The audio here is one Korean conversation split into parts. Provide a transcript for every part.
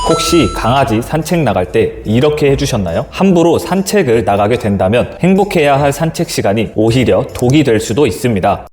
혹시 강아지 산책 나갈 때 이렇게 해주셨나요? 함부로 산책을 나가게 된다면 행복해야 할 산책 시간이 오히려 독이 될 수도 있습니다.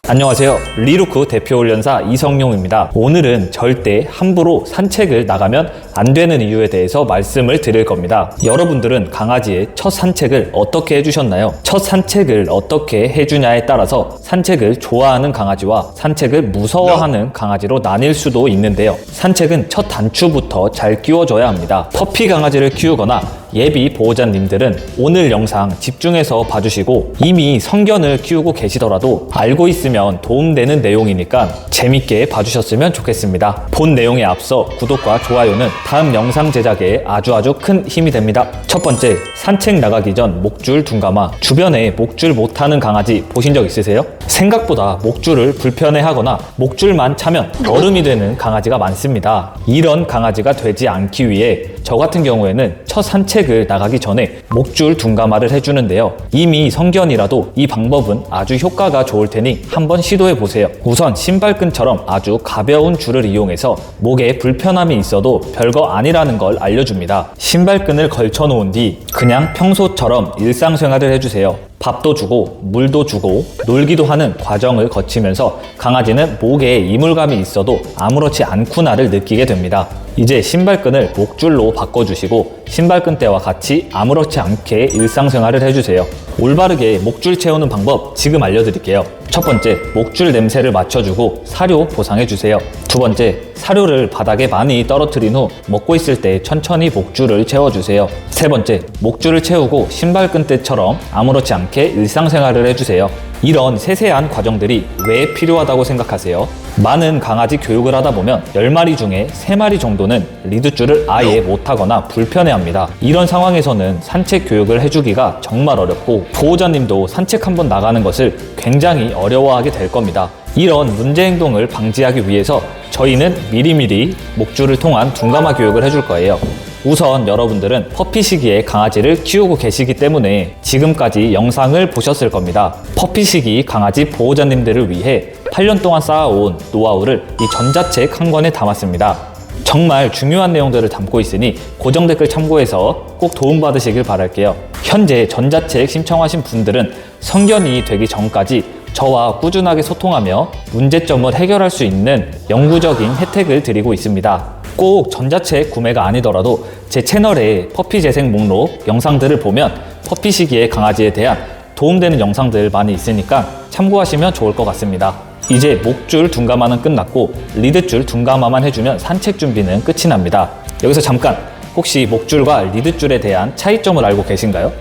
안녕하세요. 리루크 대표훈련사 이성용입니다. 오늘은 절대 함부로 산책을 나가면 안 되는 이유에 대해서 말씀을 드릴 겁니다. 여러분들은 강아지의 첫 산책을 어떻게 해주셨나요? 첫 산책을 어떻게 해주냐에 따라서 산책을 좋아하는 강아지와 산책을 무서워하는 강아지로 나뉠 수도 있는데요. 산책은 첫 단추부터 잘 끼워줘야 합니다. 퍼피 강아지를 키우거나 예비 보호자님들은 오늘 영상 집중해서 봐주시고 이미 성견을 키우고 계시더라도 알고 있으면 도움되는 내용이니까 재밌게 봐주셨으면 좋겠습니다. 본 내용에 앞서 구독과 좋아요는 다음 영상 제작에 아주 큰 힘이 됩니다. 첫 번째, 산책 나가기 전 목줄 둔감화. 주변에 목줄 못하는 강아지 보신 적 있으세요? 생각보다 목줄을 불편해하거나 목줄만 차면 얼음이 되는 강아지가 많습니다. 이런 강아지가 되지 않기 위해 저 같은 경우에는 첫 산책을 나가기 전에 목줄 둔감화를 해주는데요. 이미 성견이라도 이 방법은 아주 효과가 좋을 테니 한번 시도해보세요. 우선 신발끈처럼 아주 가벼운 줄을 이용해서 목에 불편함이 있어도 별거 아니라는 걸 알려줍니다. 신발끈을 걸쳐 놓은 뒤 그냥 평소처럼 일상생활을 해주세요. 밥도 주고 물도 주고 놀기도 하는 과정을 거치면서 강아지는 목에 이물감이 있어도 아무렇지 않구나를 느끼게 됩니다. 이제 신발끈을 목줄로 바꿔주시고 신발끈대와 같이 아무렇지 않게 일상생활을 해주세요. 올바르게 목줄 채우는 방법 지금 알려드릴게요. 첫 번째, 목줄 냄새를 맞춰주고 사료 보상해주세요. 두 번째, 사료를 바닥에 많이 떨어뜨린 후 먹고 있을 때 천천히 목줄을 채워주세요. 세 번째, 목줄을 채우고 신발끈대처럼 아무렇지 않게 일상생활을 해주세요. 이런 세세한 과정들이 왜 필요하다고 생각하세요? 많은 강아지 교육을 하다 보면 10마리 중에 3마리 정도는 리드줄을 아예 못하거나 불편해합니다. 이런 상황에서는 산책 교육을 해주기가 정말 어렵고 보호자님도 산책 한번 나가는 것을 굉장히 어려워하게 될 겁니다. 이런 문제 행동을 방지하기 위해서 저희는 미리미리 목줄을 통한 둔감화 교육을 해줄 거예요. 우선 여러분들은 퍼피 시기에 강아지를 키우고 계시기 때문에 지금까지 영상을 보셨을 겁니다. 퍼피 시기 강아지 보호자님들을 위해 8년 동안 쌓아온 노하우를 이 전자책 한 권에 담았습니다. 정말 중요한 내용들을 담고 있으니 고정 댓글 참고해서 꼭 도움받으시길 바랄게요. 현재 전자책 신청하신 분들은 성견이 되기 전까지 저와 꾸준하게 소통하며 문제점을 해결할 수 있는 영구적인 혜택을 드리고 있습니다. 꼭 전자책 구매가 아니더라도 제 채널에 퍼피 재생 목록 영상들을 보면 퍼피 시기의 강아지에 대한 도움되는 영상들 많이 있으니까 참고하시면 좋을 것 같습니다. 이제 목줄 둔감화는 끝났고 리드줄 둔감화만 해주면 산책 준비는 끝이 납니다. 여기서 잠깐, 혹시 목줄과 리드줄에 대한 차이점을 알고 계신가요?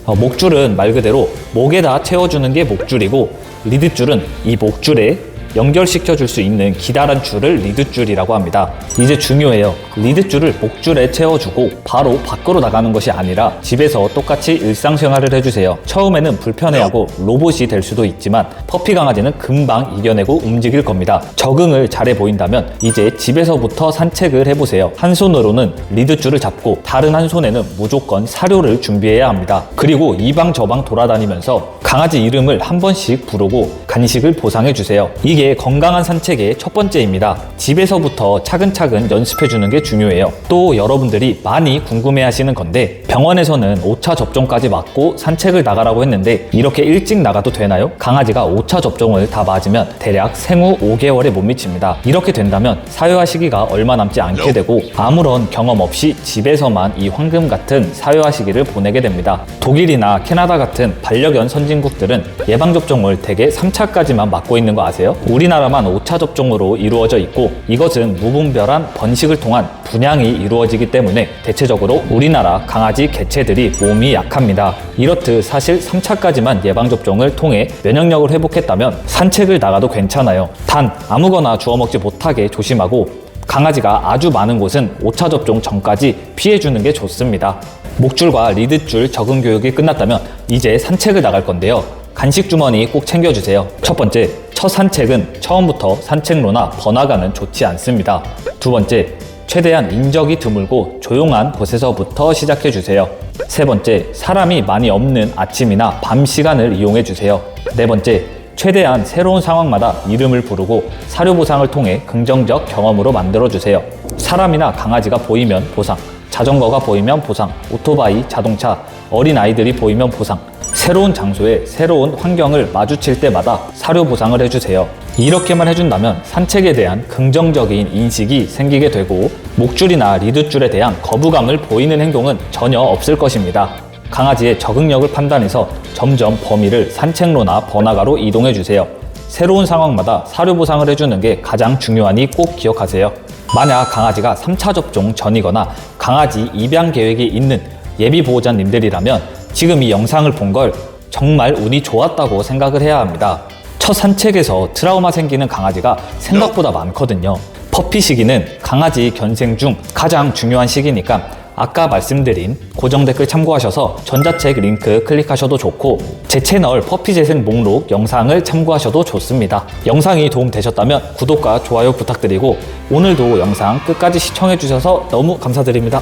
목줄은 말 그대로 목에다 채워주는 게 목줄이고 리드줄은 이 목줄에 연결시켜 줄 수 있는 기다란 줄을 리드줄이라고 합니다. 이제 중요해요. 리드줄을 목줄에 채워주고 바로 밖으로 나가는 것이 아니라 집에서 똑같이 일상생활을 해주세요. 처음에는 불편해하고 로봇이 될 수도 있지만 퍼피 강아지는 금방 이겨내고 움직일 겁니다. 적응을 잘해 보인다면 이제 집에서부터 산책을 해보세요. 한 손으로는 리드줄을 잡고 다른 한 손에는 무조건 사료를 준비해야 합니다. 그리고 이방 저방 돌아다니면서 강아지 이름을 한 번씩 부르고 간식을 보상해주세요. 이게 건강한 산책의 첫 번째입니다. 집에서부터 차근차근 연습해주는 게 중요해요. 또 여러분들이 많이 궁금해하시는 건데 병원에서는 5차 접종까지 맞고 산책을 나가라고 했는데 이렇게 일찍 나가도 되나요? 강아지가 5차 접종을 다 맞으면 대략 생후 5개월에 못 미칩니다. 이렇게 된다면 사회화 시기가 얼마 남지 않게 되고 아무런 경험 없이 집에서만 이 황금 같은 사회화 시기를 보내게 됩니다. 독일이나 캐나다 같은 반려견 선진국들은 예방접종을 대개 3차까지만 맞고 있는 거 아세요? 우리나라만 5차 접종으로 이루어져 있고 이것은 무분별한 번식을 통한 분양이 이루어지기 때문에 대체적으로 우리나라 강아지 개체들이 몸이 약합니다. 이렇듯 사실 3차까지만 예방접종을 통해 면역력을 회복했다면 산책을 나가도 괜찮아요. 단 아무거나 주워 먹지 못하게 조심하고 강아지가 아주 많은 곳은 5차 접종 전까지 피해주는 게 좋습니다. 목줄과 리드줄 적응 교육이 끝났다면 이제 산책을 나갈 건데요. 간식 주머니 꼭 챙겨주세요. 첫 번째, 첫 산책은 처음부터 산책로나 번화가는 좋지 않습니다. 두 번째, 최대한 인적이 드물고 조용한 곳에서부터 시작해주세요. 세 번째, 사람이 많이 없는 아침이나 밤 시간을 이용해주세요. 네 번째, 최대한 새로운 상황마다 이름을 부르고 사료 보상을 통해 긍정적 경험으로 만들어주세요. 사람이나 강아지가 보이면 보상, 자전거가 보이면 보상, 오토바이, 자동차, 어린아이들이 보이면 보상, 새로운 장소에 새로운 환경을 마주칠 때마다 사료 보상을 해주세요. 이렇게만 해준다면 산책에 대한 긍정적인 인식이 생기게 되고 목줄이나 리드줄에 대한 거부감을 보이는 행동은 전혀 없을 것입니다. 강아지의 적응력을 판단해서 점점 범위를 산책로나 번화가로 이동해주세요. 새로운 상황마다 사료 보상을 해주는 게 가장 중요하니 꼭 기억하세요. 만약 강아지가 3차 접종 전이거나 강아지 입양 계획이 있는 예비 보호자님들이라면 지금 이 영상을 본 걸 정말 운이 좋았다고 생각을 해야 합니다. 첫 산책에서 트라우마 생기는 강아지가 생각보다 많거든요. 퍼피 시기는 강아지 견생 중 가장 중요한 시기니까 아까 말씀드린 고정 댓글 참고하셔서 전자책 링크 클릭하셔도 좋고 제 채널 퍼피 재생 목록 영상을 참고하셔도 좋습니다. 영상이 도움되셨다면 구독과 좋아요 부탁드리고 오늘도 영상 끝까지 시청해주셔서 너무 감사드립니다.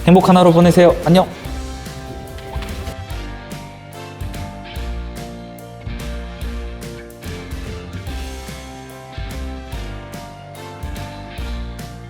행복한 하루 보내세요. 안녕!